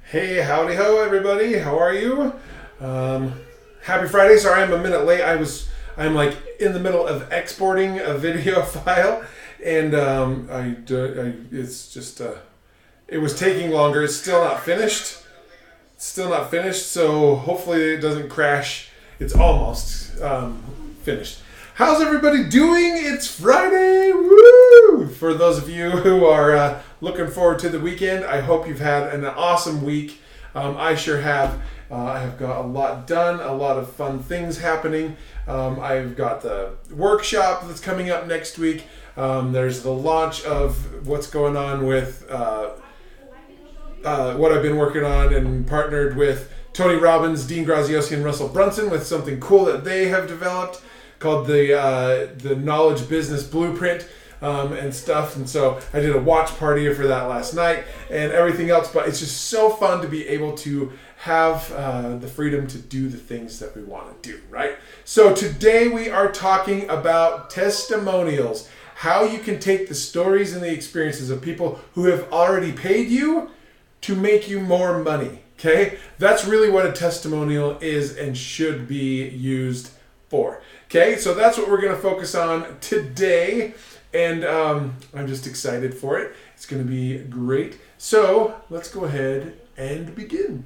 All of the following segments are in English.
Hey, howdy ho, everybody. How are you? Happy Friday. Sorry, I'm a minute late. I'm like in the middle of exporting a video file, and it's just it was taking longer. It's still not finished. So hopefully it doesn't crash. It's almost finished. How's everybody doing? It's Friday. Woo! For those of you who are looking forward to the weekend, I hope you've had an awesome week. I sure have. I have got a lot done, a lot of fun things happening. I've got the workshop that's coming up next week. There's the launch of what's going on with what I've been working on and partnered with Tony Robbins, Dean Graziosi, and Russell Brunson with something cool that they have developed called the Knowledge Business Blueprint and stuff. And so I did a watch party for that last night and everything else. But it's just so fun to be able to have the freedom to do the things that we want to do, right? So today we are talking about testimonials, how you can take the stories and the experiences of people who have already paid you to make you more money, okay? That's really what a testimonial is and should be used for, okay? So that's what we're going to focus on today, and I'm just excited for it. It's going to be great. So let's go ahead and begin.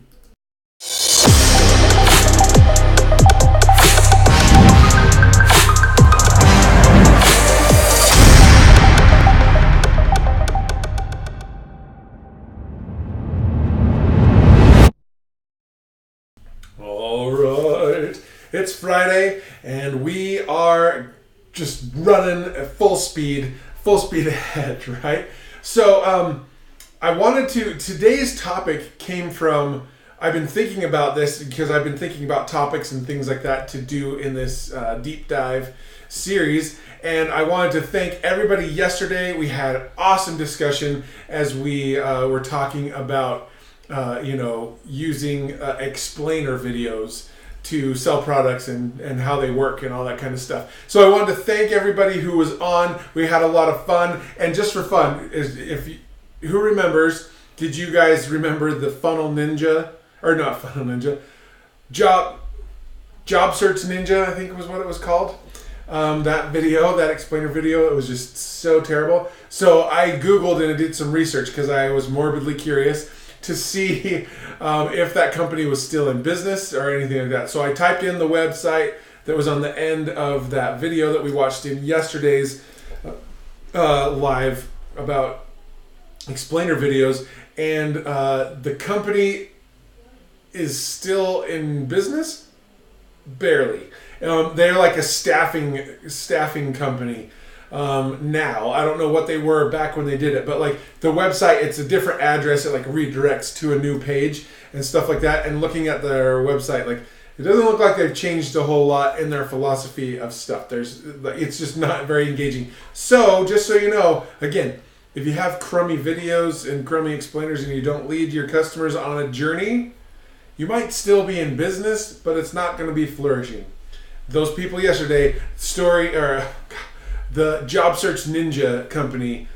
All right, it's Friday, and we are just running at full speed ahead, right? So today's topic came from, I've been thinking about this because I've been thinking about topics and things like that to do in this deep dive series. And I wanted to thank everybody yesterday. We had an awesome discussion as we were talking about using explainer videos to sell products and how they work and all that kind of stuff. So I wanted to thank everybody who was on. We had a lot of fun. And just for fun, who remembers, did you guys remember the Funnel Ninja, or not Funnel Ninja, Job Search Ninja, I think was what it was called. That video, that explainer video, it was just so terrible. So I Googled and I did some research because I was morbidly curious to see if that company was still in business or anything like that. So I typed in the website that was on the end of that video that we watched in yesterday's live about explainer videos, and the company is still in business? Barely. They're like a staffing company now. I don't know what they were back when they did it, but like the website, it's a different address. It like redirects to a new page and stuff like that. And looking at their website, like it doesn't look like they've changed a whole lot in their philosophy of stuff. It's just not very engaging. So just so you know, again, if you have crummy videos and crummy explainers and you don't lead your customers on a journey, you might still be in business, but it's not going to be flourishing. Those people yesterday, the Job Search Ninja company,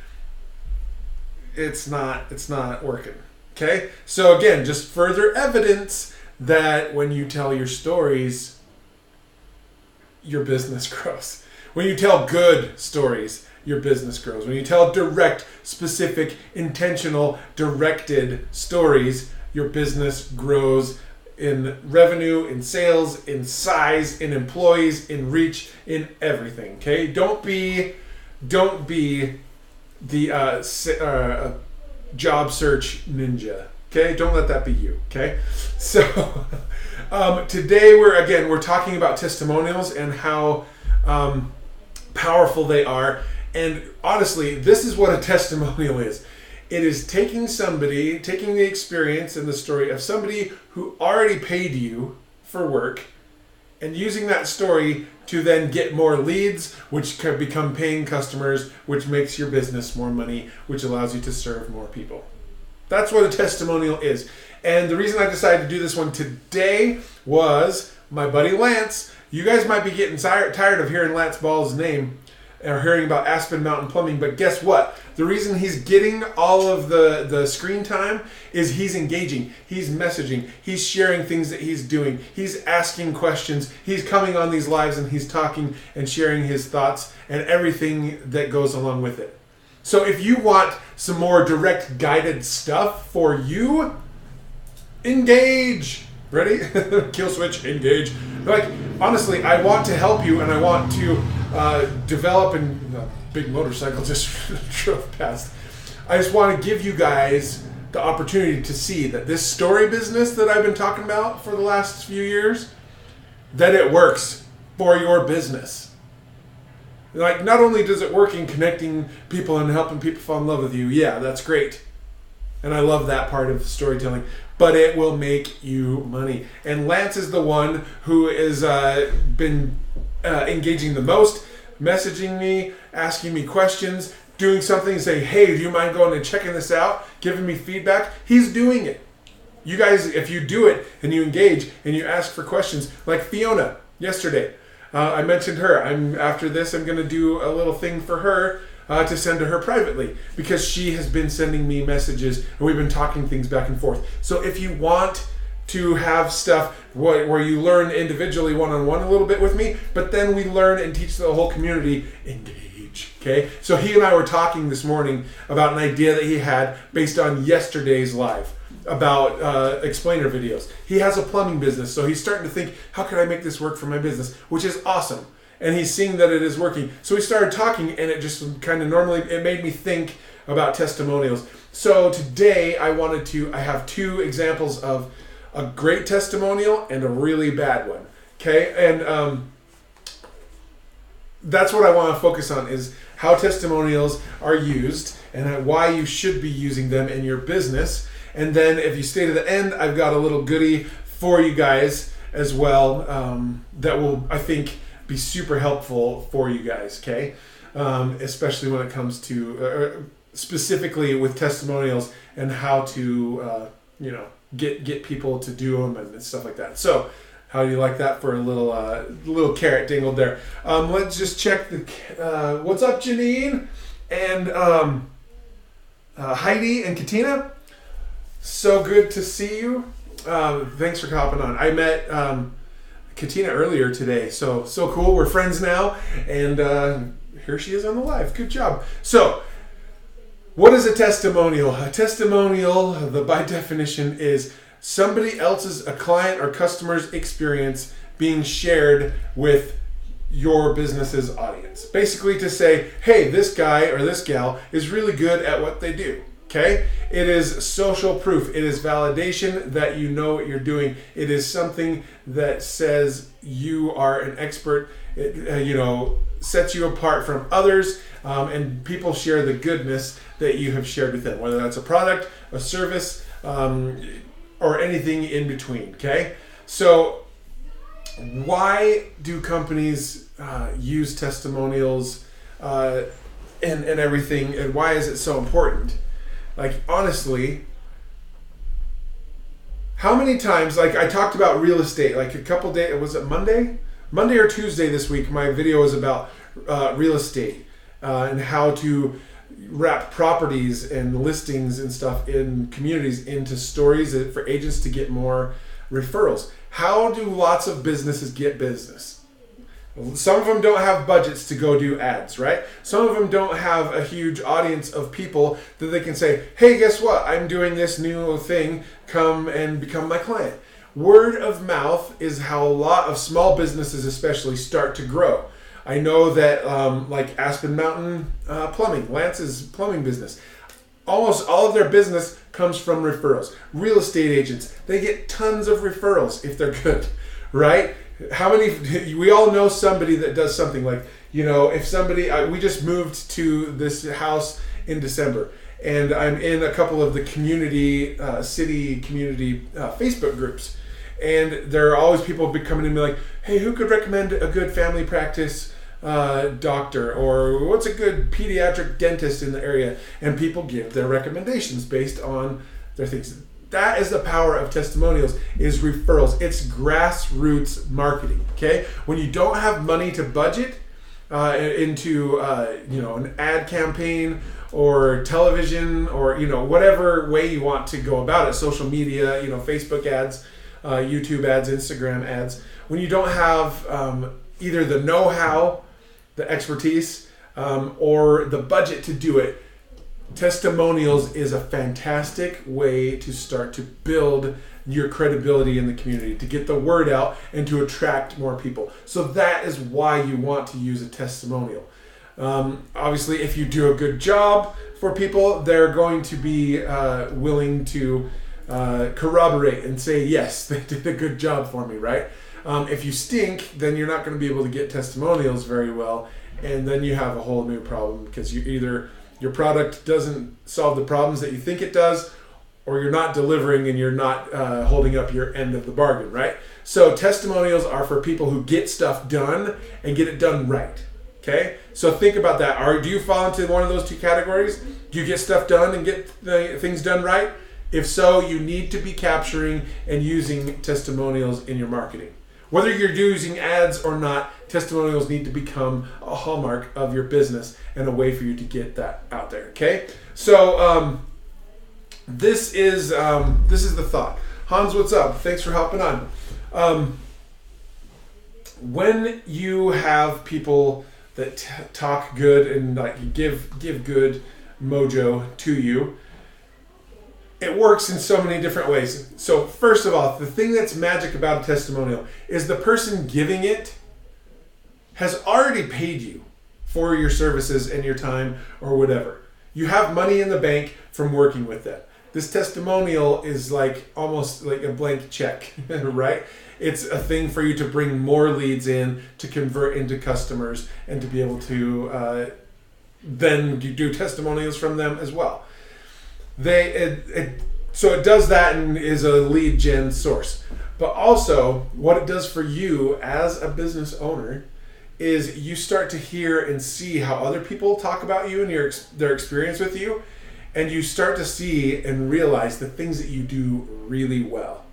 it's not working. Okay? So again, just further evidence that when you tell your stories, your business grows. When you tell good stories, your business grows. When you tell direct, specific, intentional, directed stories, your business grows in revenue, in sales, in size, in employees, in reach, in everything. Okay, don't be the job search ninja. Okay, don't let that be you. Okay, so today we're talking about testimonials and how powerful they are. And honestly, this is what a testimonial is. It is taking the experience and the story of somebody who already paid you for work and using that story to then get more leads, which can become paying customers, which makes your business more money, which allows you to serve more people. That's what a testimonial is. And the reason I decided to do this one today was my buddy Lance. You guys might be getting tired of hearing Lance Ball's name or hearing about Aspen Mountain Plumbing. But guess what? The reason he's getting all of the screen time is he's engaging, he's messaging, he's sharing things that he's doing, he's asking questions, he's coming on these lives and he's talking and sharing his thoughts and everything that goes along with it. So if you want some more direct guided stuff for you, engage. Ready? Kill switch, engage. Like, honestly, I want to help you and I want to develop, and a big motorcycle just drove past. I just want to give you guys the opportunity to see that this story business that I've been talking about for the last few years, that it works for your business. Like, not only does it work in connecting people and helping people fall in love with you, yeah, that's great. And I love that part of storytelling. But it will make you money. And Lance is the one who has been engaging the most, messaging me, asking me questions, doing something, saying, hey, do you mind going and checking this out, giving me feedback? He's doing it. You guys, if you do it and you engage and you ask for questions, like Fiona yesterday, I mentioned her. After this, I'm going to do a little thing for her to send to her privately, because she has been sending me messages and we've been talking things back and forth. So if you want to have stuff where you learn individually one-on-one a little bit with me, but then we learn and teach the whole community, engage. Okay, so he and I were talking this morning about an idea that he had based on yesterday's live about explainer videos. He has a plumbing business, so he's starting to think, how can I make this work for my business, which is awesome. And he's seeing that it is working. So we started talking, and it just kind of it made me think about testimonials. So today I have two examples of a great testimonial and a really bad one. Okay, and that's what I want to focus on, is how testimonials are used and why you should be using them in your business. And then if you stay to the end, I've got a little goodie for you guys as well that will, I think, be super helpful for you guys, okay? Especially when it comes to, specifically with testimonials and how to, get people to do them and stuff like that. So, how do you like that for a little carrot dingled there? Let's just check what's up, Janine and Heidi and Katina. So good to see you. Thanks for hopping on. I met Katina earlier today, so cool. We're friends now, and here she is on the live. Good job. So, what is a testimonial? A testimonial, by definition, is somebody else's, a client or customer's experience being shared with your business's audience. Basically to say, hey, this guy or this gal is really good at what they do. Okay? It is social proof. It is validation that you know what you're doing. It is something that says you are an expert. It, sets you apart from others, and people share the goodness that you have shared with them, whether that's a product, a service, or anything in between. Okay? So why do companies use testimonials and everything, and why is it so important? Like, honestly, how many times, like I talked about real estate, like a couple days, was it Monday or Tuesday this week, my video was about real estate and how to wrap properties and listings and stuff in communities into stories for agents to get more referrals. How do lots of businesses get business? Some of them don't have budgets to go do ads, right? Some of them don't have a huge audience of people that they can say, hey, guess what? I'm doing this new thing. Come and become my client. Word of mouth is how a lot of small businesses especially start to grow. I know that like Aspen Mountain Plumbing, Lance's plumbing business, almost all of their business comes from referrals. Real estate agents, they get tons of referrals if they're good, right? How many, we all know somebody that does something like, if somebody, we just moved to this house in December, and I'm in a couple of the city community Facebook groups. And there are always people coming in and be like, hey, who could recommend a good family practice doctor, or what's a good pediatric dentist in the area? And people give their recommendations based on their things. That is the power of testimonials, is referrals. It's grassroots marketing, okay? When you don't have money to budget, into an ad campaign or television or whatever way you want to go about it, social media, Facebook ads, YouTube ads, Instagram ads. When you don't have either the know-how, the expertise, or the budget to do it, testimonials is a fantastic way to start to build your credibility in the community, to get the word out and to attract more people. So that is why you want to use a testimonial. Obviously, if you do a good job for people, they're going to be willing to corroborate and say, yes, they did a good job for me, right? If you stink, then you're not going to be able to get testimonials very well, and then you have a whole new problem because your product doesn't solve the problems that you think it does, or you're not delivering and you're not holding up your end of the bargain, right? So testimonials are for people who get stuff done and get it done right, okay? So think about that. Do you fall into one of those two categories? Do you get stuff done and get things done right? If so, you need to be capturing and using testimonials in your marketing. Whether you're using ads or not, testimonials need to become a hallmark of your business and a way for you to get that out there, okay? So, this is the thought. Hans, what's up? Thanks for helping on. When you have people that talk good and like give good mojo to you, it works in so many different ways. So first of all, the thing that's magic about a testimonial is the person giving it has already paid you for your services and your time or whatever. You have money in the bank from working with them. This testimonial is like almost like a blank check, right? It's a thing for you to bring more leads in, to convert into customers, and to be able to then you do testimonials from them as well. So it does that and is a lead gen source. But also, what it does for you as a business owner is you start to hear and see how other people talk about you and their experience with you. And you start to see and realize the things that you do really well.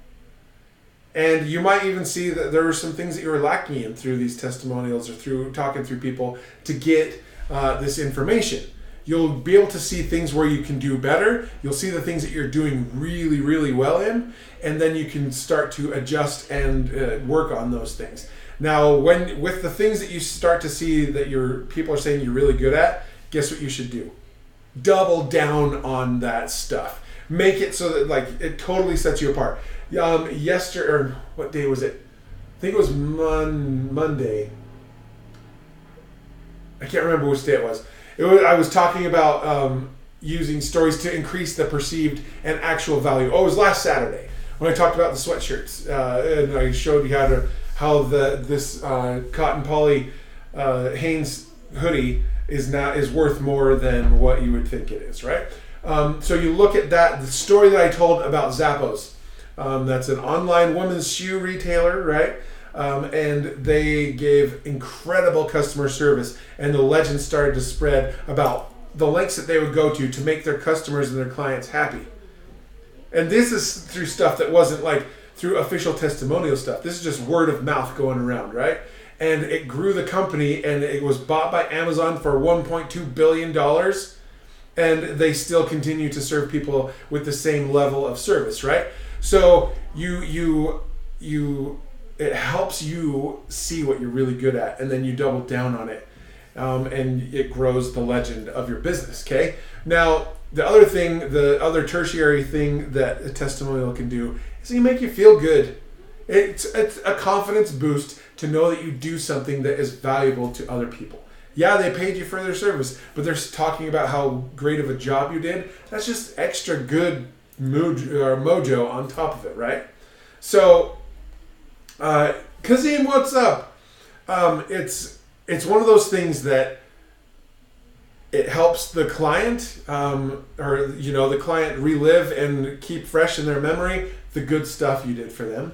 And you might even see that there were some things that you were lacking in through these testimonials or through talking through people to get this information. You'll be able to see things where you can do better. You'll see the things that you're doing really, really well in. And then you can start to adjust and work on those things. Now, with the things that you start to see that your people are saying you're really good at, guess what you should do? Double down on that stuff. Make it so that like it totally sets you apart. Yesterday, or what day was it? I think it was Monday. I can't remember which day it was. I was talking about using stories to increase the perceived and actual value. Oh, it was last Saturday when I talked about the sweatshirts, and I showed you how this cotton poly Hanes hoodie is worth more than what you would think it is, right? So you look at that, the story that I told about Zappos. That's an online women's shoe retailer, right? And they gave incredible customer service, and the legend started to spread about the lengths that they would go to make their customers and their clients happy. And this is through stuff that wasn't like through official testimonial stuff. This is just word of mouth going around, right? And it grew the company, and it was bought by Amazon for $1.2 billion. And they still continue to serve people with the same level of service, right? So it helps you see what you're really good at, and then you double down on it, and it grows the legend of your business, okay? Now, the other tertiary thing that a testimonial can do is it make you feel good. It's a confidence boost to know that you do something that is valuable to other people. Yeah, they paid you for their service, but they're talking about how great of a job you did. That's just extra good mojo on top of it, right? So, Kazim, what's up? It's one of those things that it helps the client, the client relive and keep fresh in their memory the good stuff you did for them.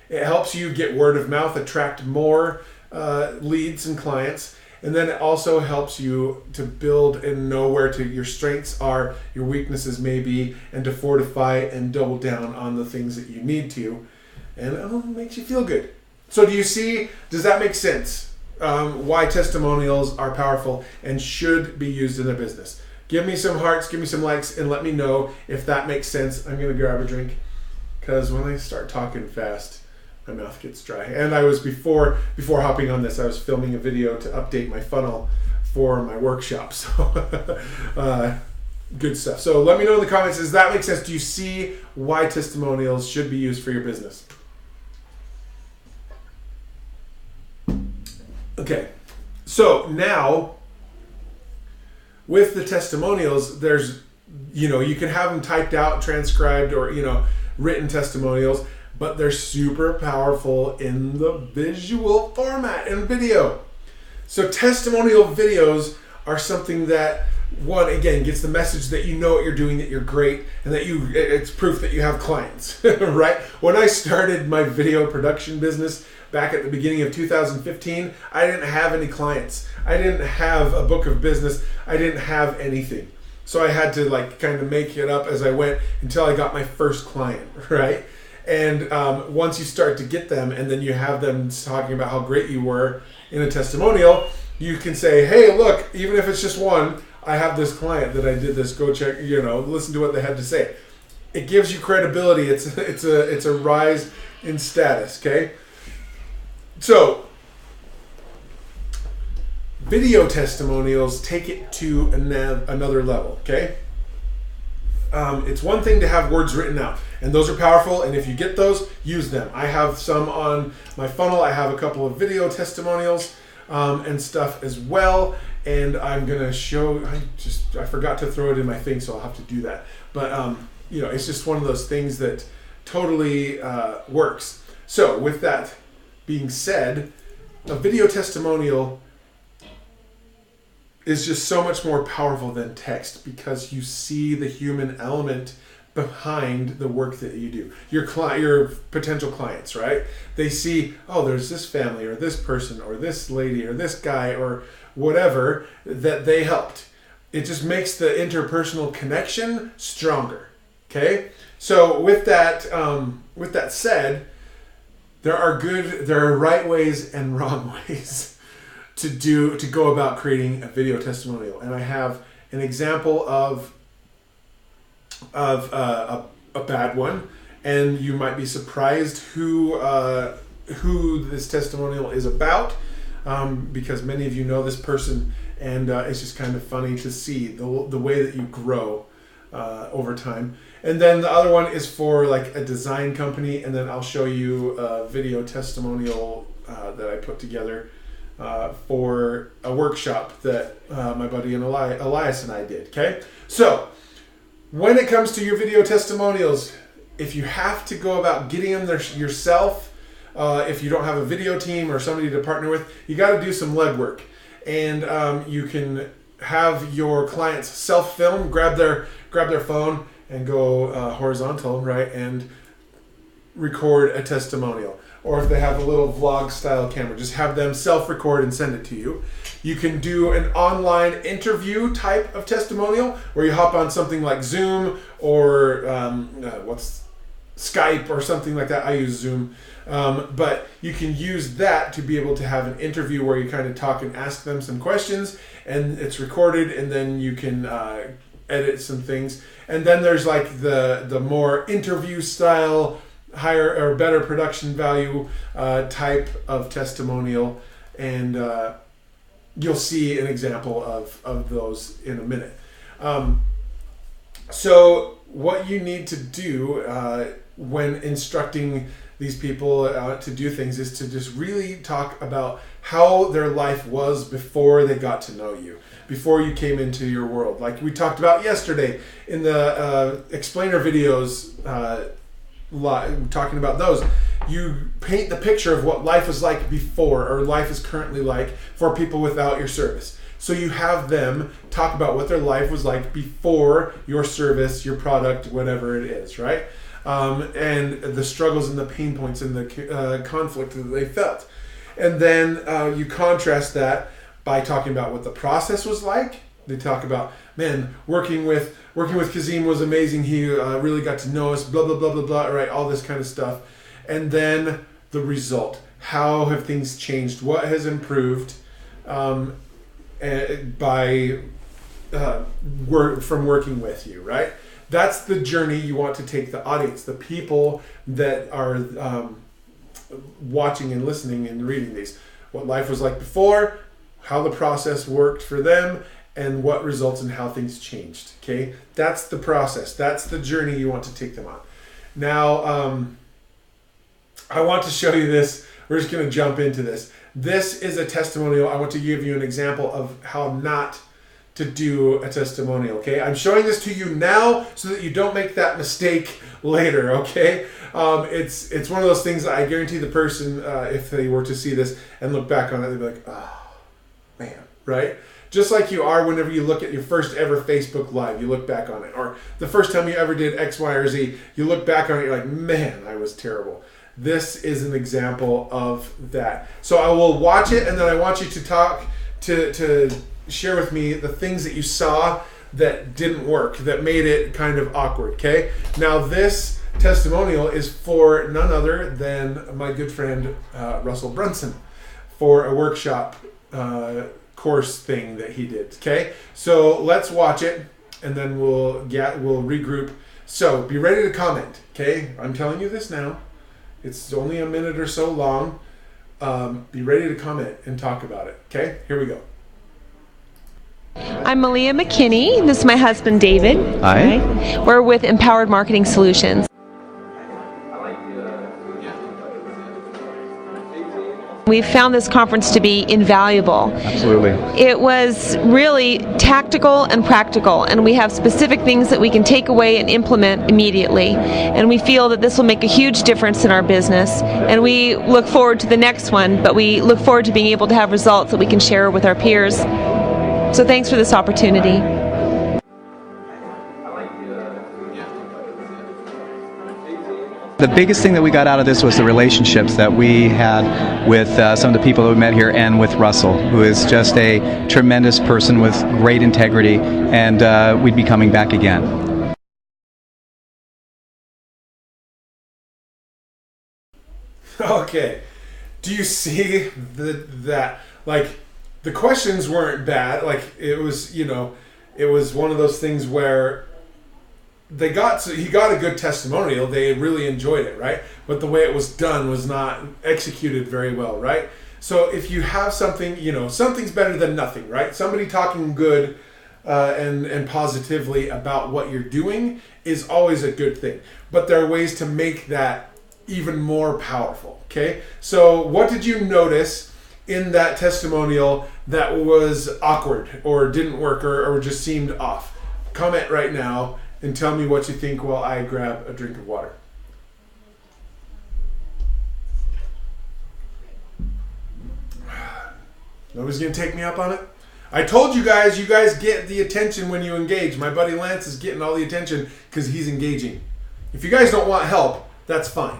It helps you get word of mouth, attract more leads and clients, and then it also helps you to build and know where your strengths are, your weaknesses may be, and to fortify and double down on the things that you need to, and it makes you feel good. So does that make sense? why testimonials are powerful and should be used in a business. Give me some hearts, give me some likes, and let me know if that makes sense. I'm going to grab a drink because when I start talking fast, my mouth gets dry. And I was before hopping on this, I was filming a video to update my funnel for my workshop. So good stuff. So let me know in the comments, does that make sense? Do you see why testimonials should be used for your business? Okay, so now with the testimonials, there's, you can have them typed out, transcribed, or, written testimonials, but they're super powerful in the visual format and video. So testimonial videos are something that, one, again, gets the message that you know what you're doing, that you're great, and that it's proof that you have clients, right? When I started my video production business back at the beginning of 2015, I didn't have any clients. I didn't have a book of business. I didn't have anything. So I had to kind of make it up as I went until I got my first client, right? And once you start to get them and then you have them talking about how great you were in a testimonial, you can say, hey, look, even if it's just one, I have this client that I did this, go check, listen to what they had to say. It gives you credibility. It's a rise in status, okay? So, video testimonials take it to another level, okay? It's one thing to have words written out, and those are powerful, and if you get those, use them. I have some on my funnel. I have a couple of video testimonials and stuff as well, and I'm going to show, I forgot to throw it in my thing, so I'll have to do that. But, it's just one of those things that totally works. So, with that being said, a video testimonial is just so much more powerful than text because you see the human element behind the work that you do. Your potential clients, right? They see, oh, there's this family or this person or this lady or this guy or whatever that they helped. It just makes the interpersonal connection stronger. Okay? So with that said, there are right ways and wrong ways to go about creating a video testimonial, and I have an example of a bad one, and you might be surprised who this testimonial is about, because many of you know this person, and it's just kind of funny to see the way that you grow over time. And then the other one is for a design company, and then I'll show you a video testimonial that I put together for a workshop that my buddy Elias and I did. Okay, so when it comes to your video testimonials, if you have to go about getting them there yourself, if you don't have a video team or somebody to partner with, you got to do some legwork, and you can have your clients self-film, grab their phone and go horizontal, right, and record a testimonial. Or if they have a little vlog style camera, just have them self-record and send it to you. You can do an online interview type of testimonial where you hop on something like Zoom or Skype or something like that. I use Zoom. But you can use that to be able to have an interview where you kind of talk and ask them some questions, and it's recorded, and then you can edit some things. And then there's the more interview style, higher or better production value type of testimonial, and you'll see an example of those in a minute. So what you need to do when instructing these people to do things is to just really talk about how their life was before they got to know you, before you came into your world. Like we talked about yesterday in the explainer videos, talking about those. You paint the picture of what life was like before, or life is currently like for people without your service. So you have them talk about what their life was like before your service, your product, whatever it is, right? And the struggles and the pain points and the conflict that they felt. And then you contrast that by talking about what the process was like. They talk about, man, working with Kazim was amazing. He really got to know us, blah, blah, blah, blah, blah, right? All this kind of stuff. And then the result, how have things changed, what has improved by from working with you, right? That's the journey you want to take the audience, the people that are watching and listening and reading these. What life was like before, how the process worked for them, and what results in how things changed. Okay, that's the process. That's the journey you want to take them on. Now, I want to show you this. We're just going to jump into this. This is a testimonial. I want to give you an example of how not to do a testimonial. Okay, I'm showing this to you now so that you don't make that mistake later. Okay, it's one of those things that I guarantee the person, if they were to see this and look back on it, they'd be like, oh man, right? Just like you are whenever you look at your first ever Facebook Live, you look back on it, or the first time you ever did X, Y, or Z, you look back on it, you're like, man, I was terrible. This is an example of that. So I will watch it, and then I want you to talk to share with me the things that you saw that didn't work, that made it kind of awkward, okay? Now this testimonial is for none other than my good friend Russell Brunson for a workshop course thing that he did, okay? So let's watch it, and then we'll regroup. So be ready to comment, okay? I'm telling you this now. It's only a minute or so long. Be ready to comment and talk about it, okay? Here we go. I'm Malia McKinney. This is my husband, David. Hi. We're with Empowered Marketing Solutions. We've found this conference to be invaluable. Absolutely. It was really tactical and practical, and we have specific things that we can take away and implement immediately. And we feel that this will make a huge difference in our business. And we look forward to the next one, but we look forward to being able to have results that we can share with our peers. So thanks for this opportunity. The biggest thing that we got out of this was the relationships that we had with some of the people that we met here, and with Russell, who is just a tremendous person with great integrity, and we'd be coming back again. Okay, do you see that like the questions weren't bad? Like it was, it was one of those things where he got a good testimonial. They really enjoyed it, right? But the way it was done was not executed very well, right? So if you have something, something's better than nothing, right? Somebody talking good and positively about what you're doing is always a good thing. But there are ways to make that even more powerful, okay? So what did you notice in that testimonial that was awkward or didn't work or just seemed off? Comment right now and tell me what you think while I grab a drink of water. Nobody's gonna take me up on it? I told you guys get the attention when you engage. My buddy Lance is getting all the attention because he's engaging. If you guys don't want help, that's fine.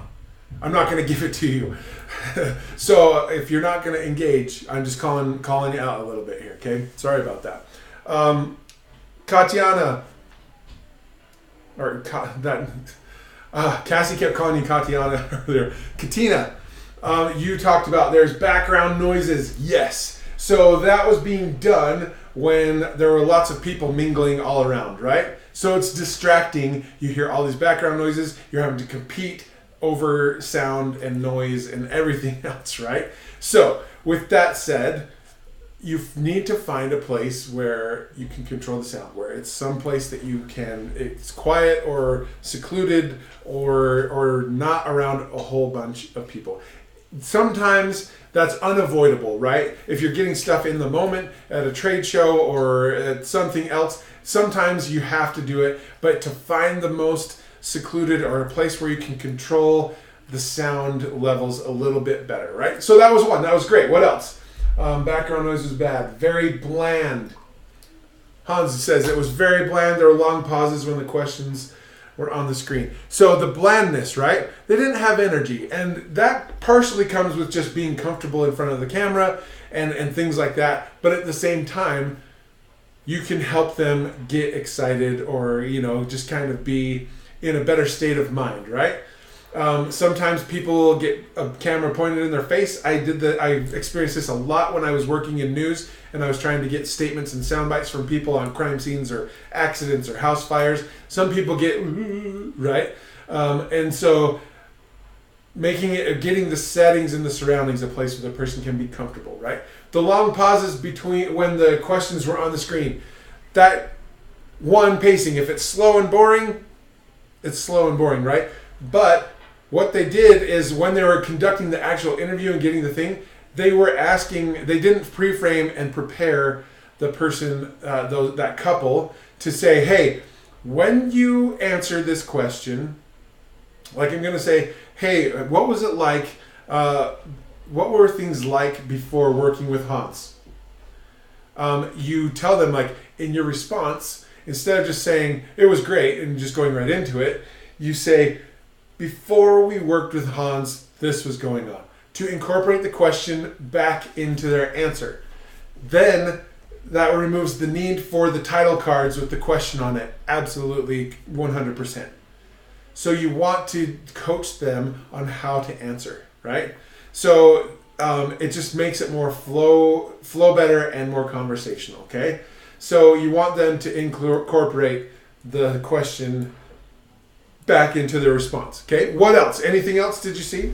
I'm not gonna give it to you. So if you're not gonna engage, I'm just calling you out a little bit here, okay? Sorry about that. Katiana, Cassie kept calling you Katiana earlier. Katina, you talked about there's background noises. Yes. So that was being done when there were lots of people mingling all around, right? So it's distracting. You hear all these background noises. You're having to compete over sound and noise and everything else, right? So with that said, you need to find a place where you can control the sound, where it's some place that it's quiet or secluded or not around a whole bunch of people. Sometimes that's unavoidable, right? If you're getting stuff in the moment at a trade show or at something else, sometimes you have to do it, but to find the most secluded or a place where you can control the sound levels a little bit better, right? So that was one. That was great. What else? Background noise was bad. Very bland. Hans says it was very bland. There were long pauses when the questions were on the screen. So the blandness, right? They didn't have energy. And that partially comes with just being comfortable in front of the camera and things like that. But at the same time, you can help them get excited or, just kind of be in a better state of mind, right? Sometimes people get a camera pointed in their face. I experienced this a lot when I was working in news and I was trying to get statements and sound bites from people on crime scenes or accidents or house fires. Some people get right, and so getting the settings and the surroundings a place where the person can be comfortable. Right, the long pauses between when the questions were on the screen. That one pacing. If it's slow and boring, it's slow and boring, right? But what they did is when they were conducting the actual interview and getting the thing, they didn't pre-frame and prepare the person, that couple, to say, hey, when you answer this question, like I'm going to say, hey, what was it like, what were things like before working with Hans? You tell them, like, in your response, instead of just saying, it was great, and just going right into it, you say, before we worked with Hans, this was going on. To incorporate the question back into their answer. Then that removes the need for the title cards with the question on it. Absolutely 100%. So you want to coach them on how to answer, right? So it just makes it more flow better and more conversational, okay? So you want them to incorporate the question back into their response. Okay, what else? Anything else did you see?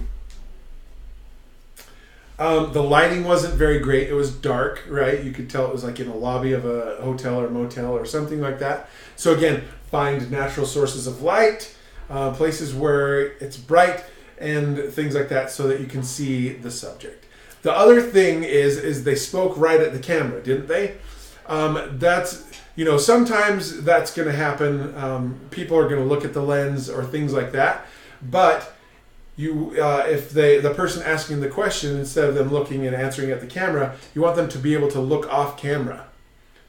The lighting wasn't very great. It was dark, right? You could tell it was like in a lobby of a hotel or motel or something like that. So again, find natural sources of light, places where it's bright and things like that so that you can see the subject. The other thing is they spoke right at the camera, didn't they? Sometimes that's going to happen. People are going to look at the lens or things like that. But if the person asking the question, instead of them looking and answering at the camera, you want them to be able to look off camera.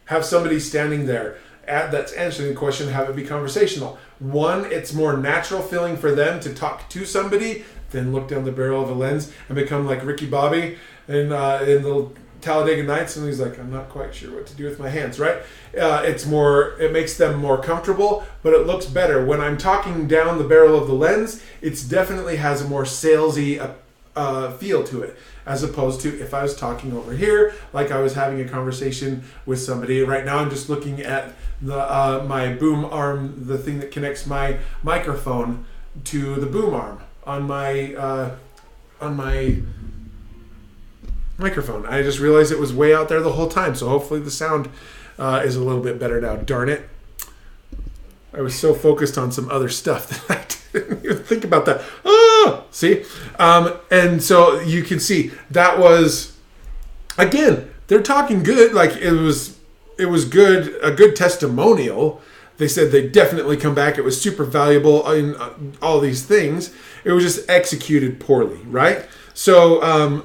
Have somebody standing there that's answering the question, have it be conversational. One, it's more natural feeling for them to talk to somebody than look down the barrel of a lens and become like Ricky Bobby in the Talladega Nights, and he's like, I'm not quite sure what to do with my hands, right? It makes them more comfortable, but it looks better. When I'm talking down the barrel of the lens, it definitely has a more salesy feel to it, as opposed to if I was talking over here, like I was having a conversation with somebody. Right now I'm just looking at my boom arm, the thing that connects my microphone to the boom arm on my microphone. I just realized it was way out there the whole time, so hopefully the sound is a little bit better now. Darn it. I was so focused on some other stuff that I didn't even think about that. See? And so you can see that was, again, they're talking good. Like it was good, a good testimonial. They said they definitely come back. It was super valuable in all these things. It was just executed poorly, right? So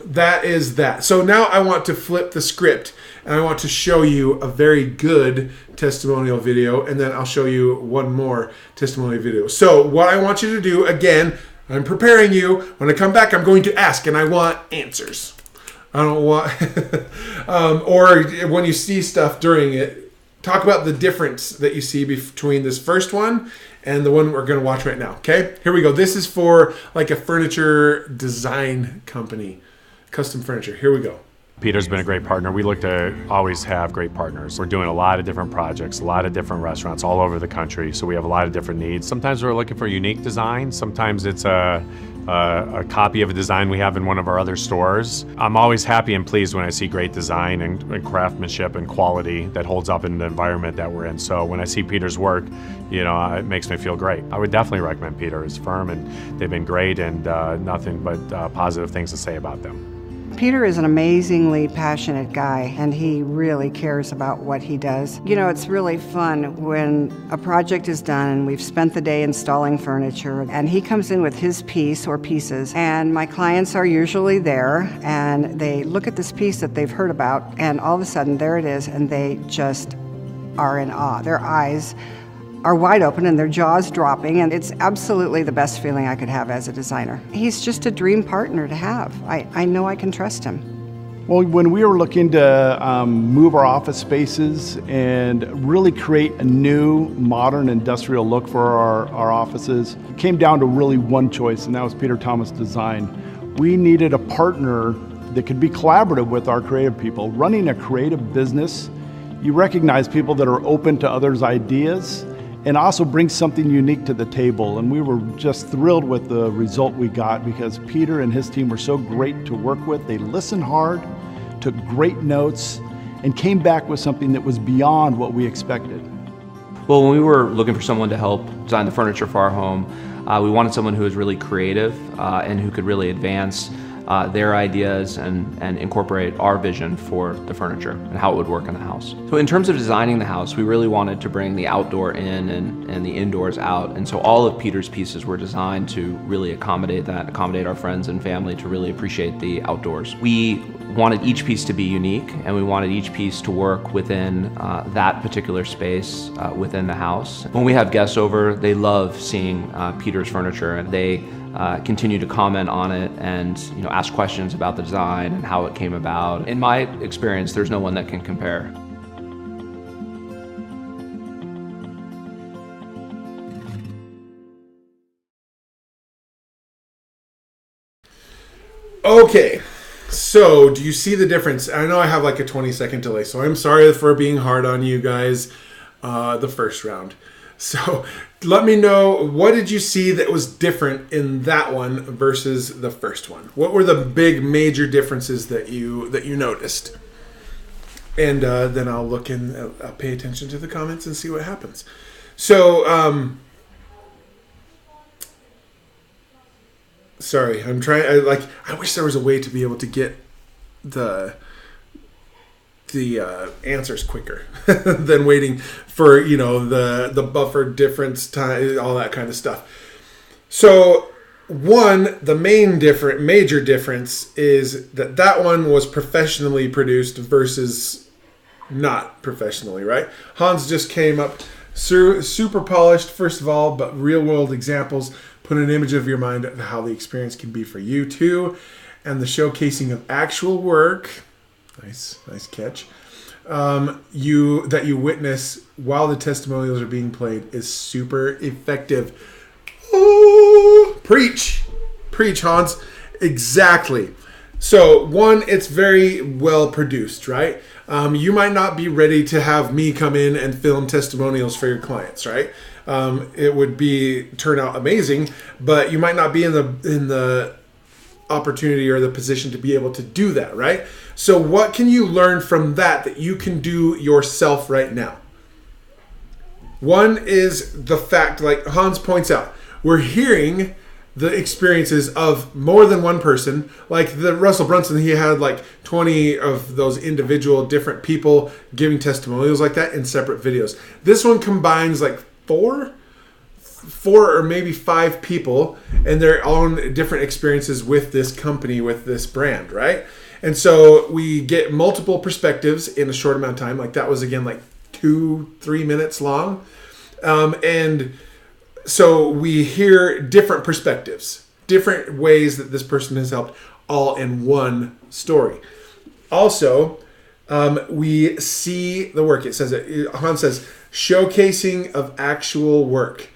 that is that. So now I want to flip the script and I want to show you a very good testimonial video, and then I'll show you one more testimonial video. So what I want you to do, again, I'm preparing you. When I come back, I'm going to ask, and I want answers. I don't want, or when you see stuff during it, talk about the difference that you see between this first one and the one we're going to watch right now. Okay, here we go. This is for like a furniture design company, custom furniture. Here we go. Peter's been a great partner. We look to always have great partners. We're doing a lot of different projects, a lot of different restaurants all over the country, so we have a lot of different needs. Sometimes we're looking for unique design. Sometimes it's a copy of a design we have in one of our other stores. I'm always happy and pleased when I see great design and craftsmanship and quality that holds up in the environment that we're in. So when I see Peter's work, it makes me feel great. I would definitely recommend Peter. His firm, and they've been great, and nothing but positive things to say about them. Peter is an amazingly passionate guy, and he really cares about what he does. It's really fun when a project is done and we've spent the day installing furniture, and he comes in with his piece or pieces, and my clients are usually there, and they look at this piece that they've heard about, and all of a sudden there it is, and they just are in awe. Their eyes are wide open and their jaws dropping, and it's absolutely the best feeling I could have as a designer. He's just a dream partner to have. I know I can trust him. Well, when we were looking to move our office spaces and really create a new, modern, industrial look for our offices, it came down to really one choice, and that was Peter Thomas Design. We needed a partner that could be collaborative with our creative people. Running a creative business, you recognize people that are open to others' ideas and also bring something unique to the table. And we were just thrilled with the result we got because Peter and his team were so great to work with. They listened hard, took great notes, and came back with something that was beyond what we expected. Well, when we were looking for someone to help design the furniture for our home, we wanted someone who was really creative and who could really advance their ideas and incorporate our vision for the furniture and how it would work in the house. So in terms of designing the house, we really wanted to bring the outdoor in and the indoors out. And so all of Peter's pieces were designed to really accommodate our friends and family to really appreciate the outdoors. We wanted each piece to be unique, and we wanted each piece to work within that particular space within the house. When we have guests over, they love seeing Peter's furniture, and they continue to comment on it and ask questions about the design and how it came about. In my experience, there's no one that can compare. Okay, so do you see the difference? I know I have like a 20-second delay, so I'm sorry for being hard on you guys the first round. So let me know, what did you see that was different in that one versus the first one? What were the big major differences that you noticed? And then I'll look in, I'll pay attention to the comments and see what happens. So, sorry, I'm trying, I wish there was a way to be able to get the answers quicker than waiting for the buffer difference time, all that kind of stuff. So the major difference is that one was professionally produced versus not professionally, right? Hans just came up super polished first of all, but real world examples put an image of your mind of how the experience can be for you too, and the showcasing of actual work. Nice catch. You witness while the testimonials are being played is super effective. Ooh, preach, Hans. Exactly. So one, it's very well produced, right? You might not be ready to have me come in and film testimonials for your clients, right? It would turn out amazing, but you might not be in the opportunity or the position to be able to do that, right? So what can you learn from that you can do yourself right now? One is the fact, like Hans points out, we're hearing the experiences of more than one person. Like the Russell Brunson, he had like 20 of those individual different people giving testimonials like that in separate videos. This one combines like four or maybe 5 people and their own different experiences with this company, with this brand, right? And so we get multiple perspectives in a short amount of time. Like that was again like 2-3 minutes long. And so we hear different perspectives, different ways that this person has helped, all in one story. Also, we see the work. It says, Hans says, showcasing of actual work.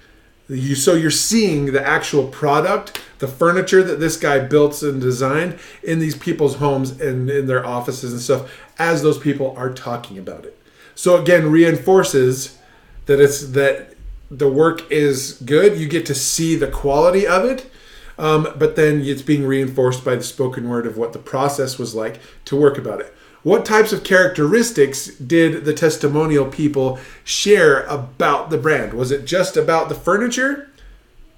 So you're seeing the actual product, the furniture that this guy built and designed in these people's homes and in their offices and stuff as those people are talking about it. So again, reinforces that the work is good. You get to see the quality of it, but then it's being reinforced by the spoken word of what the process was like to work about it. What types of characteristics did the testimonial people share about the brand? Was it just about the furniture?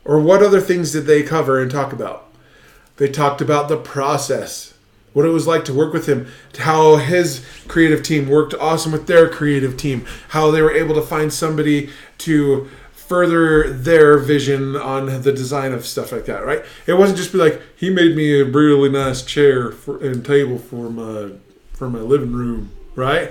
Or what other things did they cover and talk about? They talked about the process, what it was like to work with him, how his creative team worked awesome with their creative team, how they were able to find somebody to further their vision on the design of stuff like that, right? It wasn't just be like, he made me a really nice chair and table for my living room, right?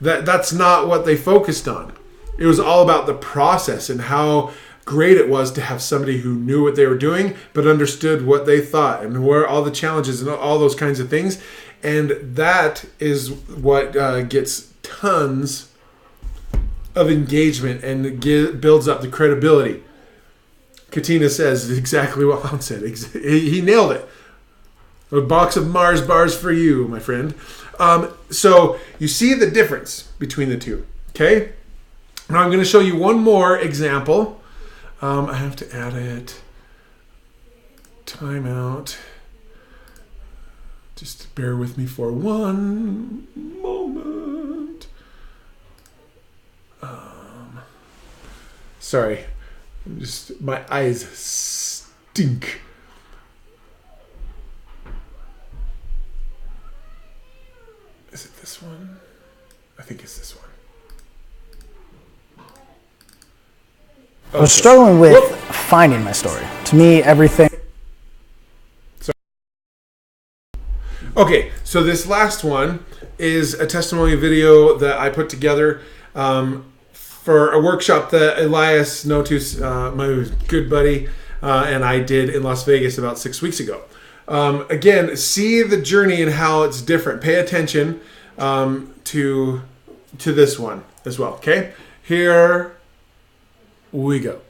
That's not what they focused on. It was all about the process and how great it was to have somebody who knew what they were doing, but understood what they thought and where all the challenges and all those kinds of things. And that is what gets tons of engagement and builds up the credibility. Katina says exactly what Lon said. He nailed it. A box of Mars bars for you, my friend. So you see the difference between the two. Okay? Now I'm going to show you one more example. I have to add it. Timeout. Just bear with me for one moment. Sorry. My eyes stink. Is it this one? I think it's this one. I was struggling with finding my story. To me, everything... Okay, so this last one is a testimony video that I put together for a workshop that Elias Notus, my good buddy, and I did in Las Vegas about 6 weeks ago. Again, see the journey and how it's different. Pay attention to this one as well, okay? Here we go.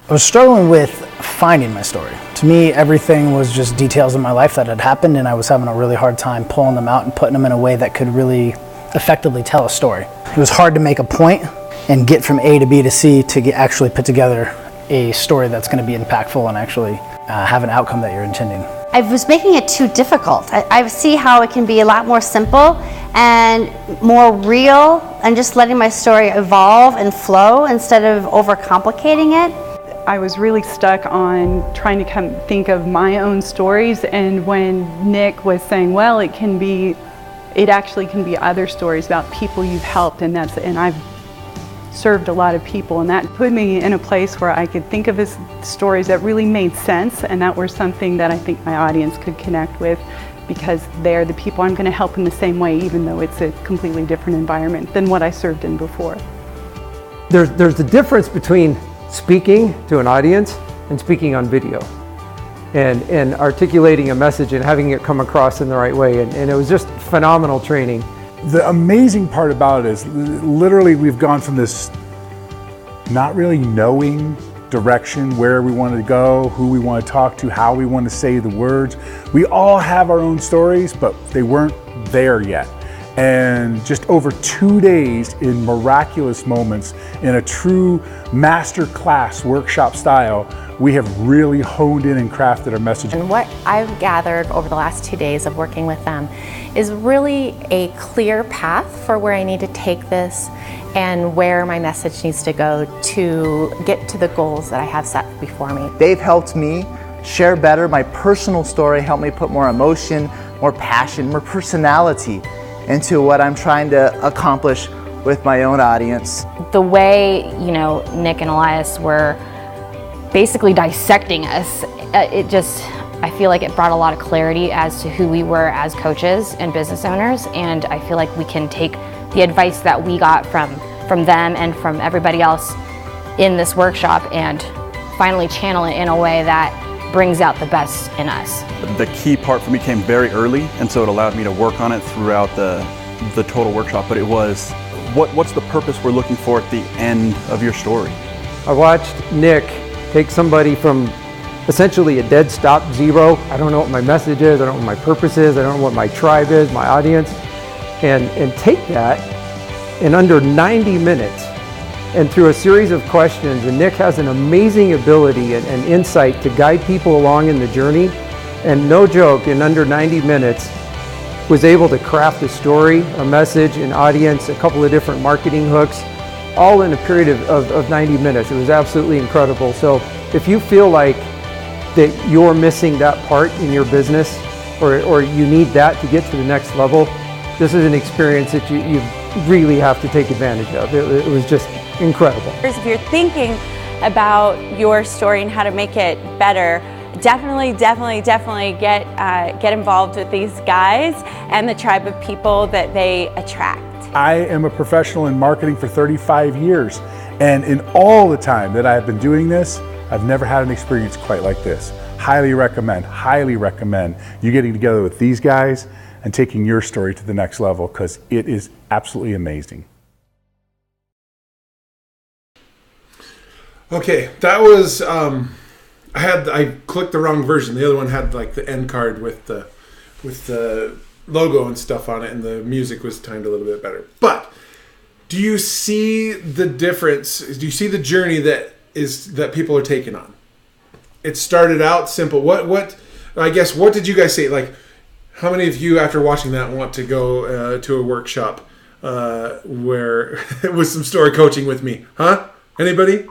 I was struggling with finding my story. To me, everything was just details in my life that had happened, and I was having a really hard time pulling them out and putting them in a way that could really effectively tell a story. It was hard to make a point and get from A to B to C to actually put together a story that's going to be impactful and actually have an outcome that you're intending. I was making it too difficult. I see how it can be a lot more simple and more real, and just letting my story evolve and flow instead of overcomplicating it. I was really stuck on trying to think of my own stories, and when Nick was saying, well, it actually can be other stories about people you've helped, and I've served a lot of people, and that put me in a place where I could think of his stories that really made sense and that were something that I think my audience could connect with, because they're the people I'm going to help in the same way, even though it's a completely different environment than what I served in before. There's a difference between speaking to an audience and speaking on video, and articulating a message and having it come across in the right way, and it was just phenomenal training. The amazing part about it is literally we've gone from this not really knowing direction, where we want to go, who we want to talk to, how we want to say the words. We all have our own stories, but they weren't there yet. And just over 2 days in miraculous moments, in a true master class workshop style, we have really honed in and crafted our message. And what I've gathered over the last 2 days of working with them is really a clear path for where I need to take this and where my message needs to go to get to the goals that I have set before me. They've helped me share better my personal story, help me put more emotion, more passion, more personality into what I'm trying to accomplish with my own audience. The way, Nick and Elias were basically dissecting us, I feel like it brought a lot of clarity as to who we were as coaches and business owners, and I feel like we can take the advice that we got from them and from everybody else in this workshop and finally channel it in a way that brings out the best in us. The key part for me came very early, and so it allowed me to work on it throughout the total workshop, but it was, what's the purpose we're looking for at the end of your story? I watched Nick take somebody from essentially a dead stop, zero. I don't know what my message is, I don't know what my purpose is, I don't know what my tribe is, my audience, and take that in under 90 minutes and through a series of questions. And Nick has an amazing ability and insight to guide people along in the journey, and no joke, in under 90 minutes was able to craft a story, a message, an audience, a couple of different marketing hooks, all in a period of 90 minutes. It was absolutely incredible. So if you feel like that you're missing that part in your business, or you need that to get to the next level, this is an experience that you really have to take advantage of. It was just incredible. If you're thinking about your story and how to make it better, definitely get involved with these guys and the tribe of people that they attract. I am a professional in marketing for 35 years, And in all the time that I've been doing this, I've never had an experience quite like this. Highly recommend you getting together with these guys and taking your story to the next level, because it is absolutely amazing. Okay, that was I clicked the wrong version. The other one had like the end card with the logo and stuff on it, and the music was timed a little bit better. But do you see the difference? Do you see the journey that people are taking on? It started out simple. What did you guys say? Like, how many of you, after watching that, want to go to a workshop where with some story coaching with me? Huh? Anybody?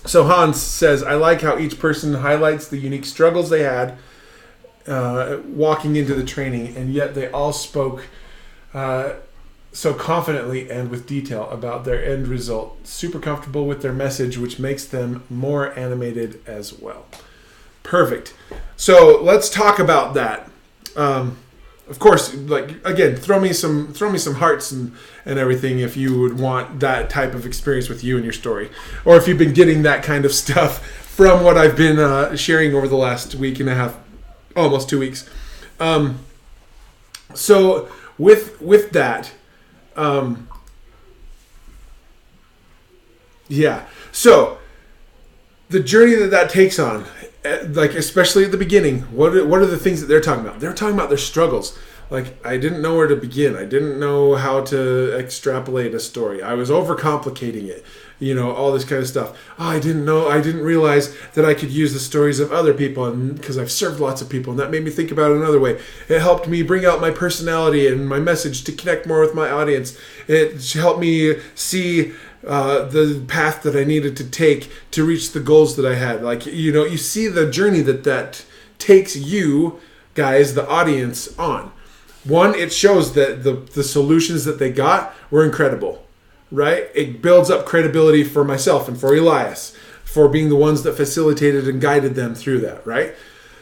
So Hans says, I like how each person highlights the unique struggles they had walking into the training, and yet they all spoke so confidently and with detail about their end result. Super comfortable with their message, which makes them more animated as well. Perfect. So let's talk about that. Of course, like, again, throw me some hearts and everything if you would want that type of experience with you and your story, or if you've been getting that kind of stuff from what I've been sharing over the last week and a half, almost 2 weeks. So with that, yeah. So the journey that takes on, like, especially at the beginning, what are the things that they're talking about? They're talking about their struggles. Like, I didn't know where to begin. I didn't know how to extrapolate a story. I was overcomplicating it. All this kind of stuff. I didn't realize that I could use the stories of other people, and because I've served lots of people, and that made me think about it another way. It helped me bring out my personality and my message to connect more with my audience. It helped me see the path that I needed to take to reach the goals that I had. Like, you see the journey that takes you guys, the audience, on. One, it shows that the solutions that they got were incredible, right? It builds up credibility for myself and for Elias for being the ones that facilitated and guided them through that, right?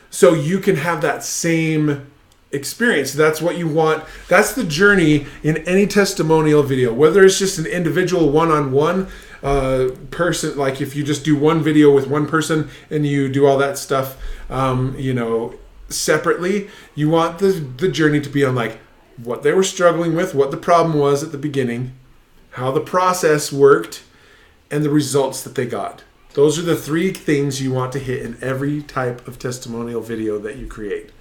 So you can have that same experience. That's what you want. That's the journey in any testimonial video, whether it's just an individual one-on-one person, like if you just do one video with one person and you do all that stuff, separately. You want the journey to be on, like, what they were struggling with, what the problem was at the beginning, how the process worked, and the results that they got. Those are the 3 things you want to hit in every type of testimonial video that you create.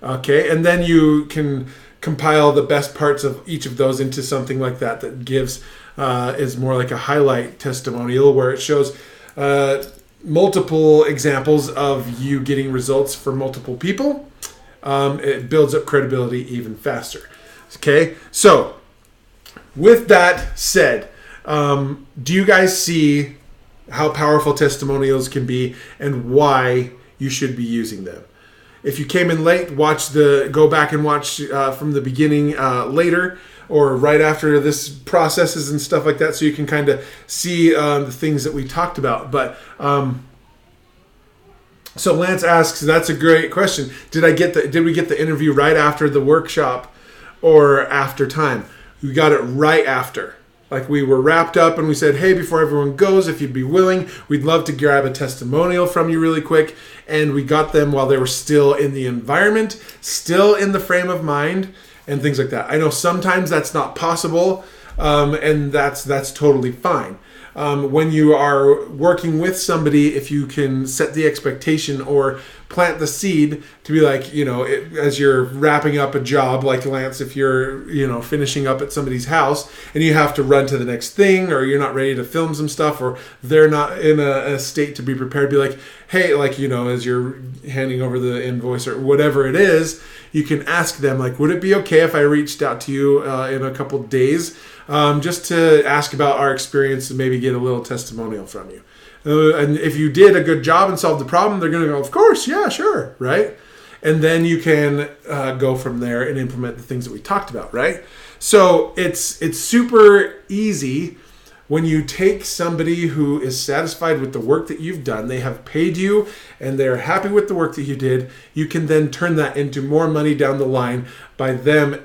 Okay, and then you can compile the best parts of each of those into something like that gives is more like a highlight testimonial, where it shows multiple examples of you getting results for multiple people. It builds up credibility even faster. Okay, so with that said, do you guys see how powerful testimonials can be and why you should be using them? If you came in late, go back and watch from the beginning later, or right after this processes and stuff like that, so you can kind of see the things that we talked about. But so Lance asks, that's a great question. Did we get the interview right after the workshop or after time? We got it right after. Like, we were wrapped up and we said, hey, before everyone goes, if you'd be willing, we'd love to grab a testimonial from you really quick. And we got them while they were still in the environment, still in the frame of mind, and things like that. I know sometimes that's not possible, and that's totally fine. When you are working with somebody, if you can set the expectation or plant the seed to be like, as you're wrapping up a job, like Lance, if you're, finishing up at somebody's house and you have to run to the next thing, or you're not ready to film some stuff, or they're not in a state to be prepared, be like, hey, like, as you're handing over the invoice or whatever it is, you can ask them, like, would it be okay if I reached out to you in a couple days just to ask about our experience and maybe get a little testimonial from you? And if you did a good job and solved the problem, they're going to go, of course, yeah, sure, right? And then you can go from there and implement the things that we talked about, right? So it's super easy when you take somebody who is satisfied with the work that you've done, they have paid you, and they're happy with the work that you did, you can then turn that into more money down the line by them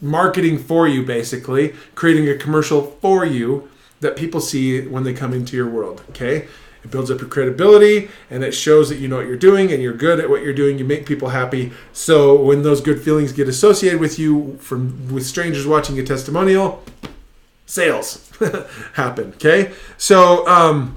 marketing for you, basically, creating a commercial for you that people see when they come into your world, okay? It builds up your credibility, and it shows that you know what you're doing and you're good at what you're doing. You make people happy. So when those good feelings get associated with you with strangers watching a testimonial, sales happen, okay? So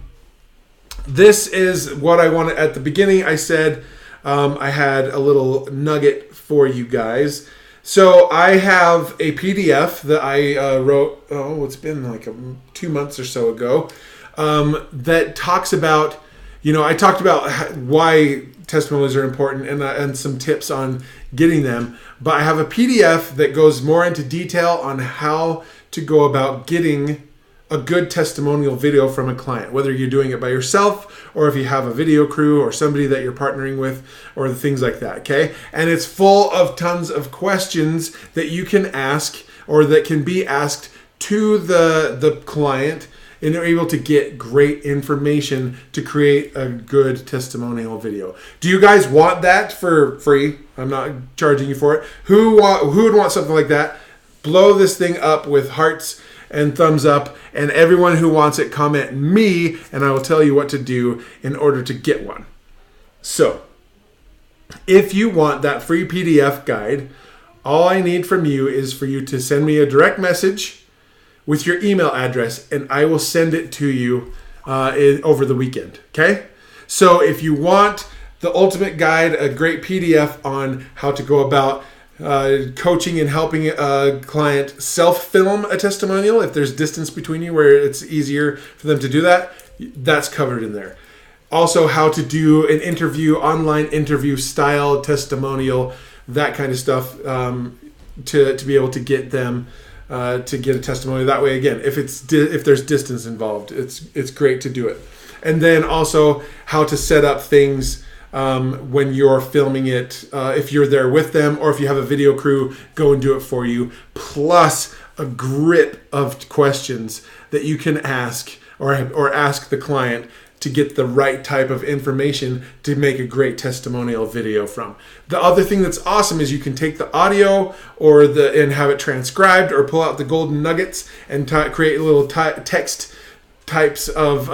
this is what I wanted. At the beginning, I said I had a little nugget for you guys. So I have a PDF that I wrote, it's been like 2 months or so ago, that talks about, I talked about why testimonials are important and some tips on getting them. But I have a PDF that goes more into detail on how to go about getting a good testimonial video from a client, whether you're doing it by yourself or if you have a video crew or somebody that you're partnering with or things like that, okay? And it's full of tons of questions that you can ask or that can be asked to the client, and they're able to get great information to create a good testimonial video. Do you guys want that for free? I'm not charging you for it. Who would want something like that? Blow this thing up with hearts and thumbs up, and everyone who wants it, comment me, and I will tell you what to do in order to get one. So, if you want that free PDF guide, all I need from you is for you to send me a direct message with your email address, and I will send it to you over the weekend, okay? So if you want the ultimate guide, a great PDF on how to go about coaching and helping a client self-film a testimonial, if there's distance between you where it's easier for them to do that, that's covered in there. Also, how to do an interview, online interview style testimonial, that kind of stuff, to be able to get them to get a testimonial that way. Again, if there's distance involved, it's great to do it. And then also how to set up things when you're filming it, if you're there with them, or if you have a video crew, go and do it for you. Plus a grip of questions that you can ask or ask the client to get the right type of information to make a great testimonial video from. The other thing that's awesome is you can take the audio and have it transcribed, or pull out the golden nuggets and create little text types of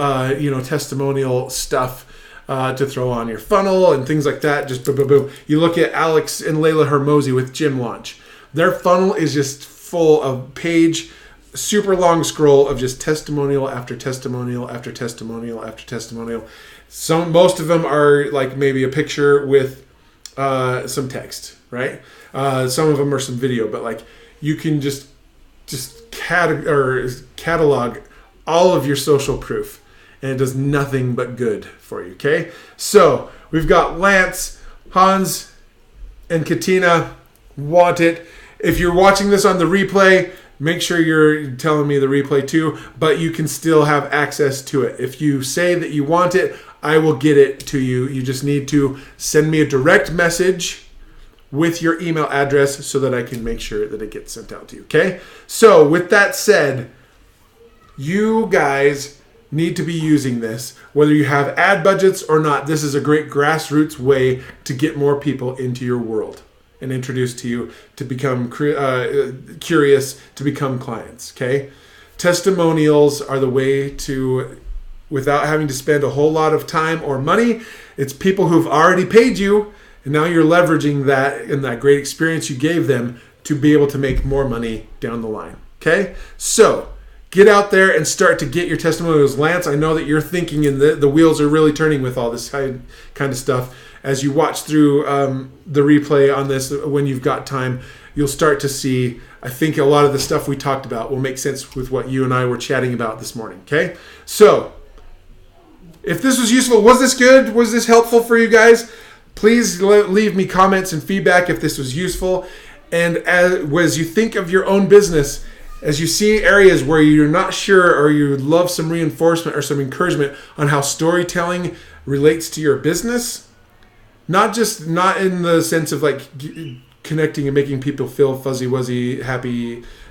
testimonial stuff to throw on your funnel and things like that. Just boom, boom, boom. You look at Alex and Layla Hermosi with Gym Launch. Their funnel is just full of super long scroll of just testimonial after testimonial after testimonial after testimonial. Most of them are like maybe a picture with some text, right? Some of them are some video, but like you can just catalog all of your social proof, and it does nothing but good for you, okay? So we've got Lance, Hans, and Katina want it. If you're watching this on the replay, make sure you're telling me the replay too, but you can still have access to it. If you say that you want it, I will get it to you. You just need to send me a direct message with your email address so that I can make sure that it gets sent out to you, okay? So with that said, you guys need to be using this, whether you have ad budgets or not. This is a great grassroots way to get more people into your world and introduced to you to become curious, to become clients, okay? Testimonials are the way to, without having to spend a whole lot of time or money. It's people who've already paid you, and now you're leveraging that and that great experience you gave them to be able to make more money down the line, okay? So get out there and start to get your testimonials. Lance, I know that you're thinking, and the wheels are really turning with all this kind of stuff. As you watch through the replay on this, when you've got time, you'll start to see, I think a lot of the stuff we talked about will make sense with what you and I were chatting about this morning, okay? So, if this was useful, was this good? Was this helpful for you guys? Please leave me comments and feedback if this was useful. And as you think of your own business, as you see areas where you're not sure or you would love some reinforcement or some encouragement on how storytelling relates to your business, not in the sense of like connecting and making people feel fuzzy wuzzy,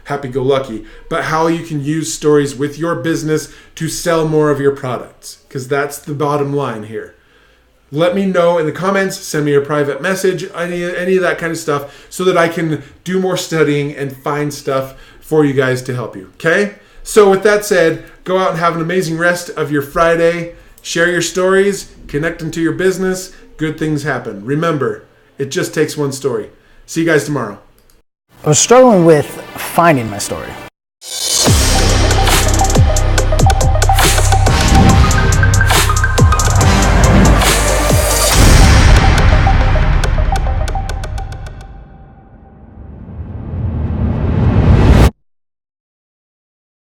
happy-go-lucky, but how you can use stories with your business to sell more of your products, because that's the bottom line here. let me know in the comments, send me a private message, any of that kind of stuff, so that I can do more studying and find stuff for you guys to help you, okay? So with that said, go out and have an amazing rest of your Friday. Share your stories, connect them to your business. Good things happen. Remember, it just takes one story. See you guys tomorrow. I was struggling with finding my story.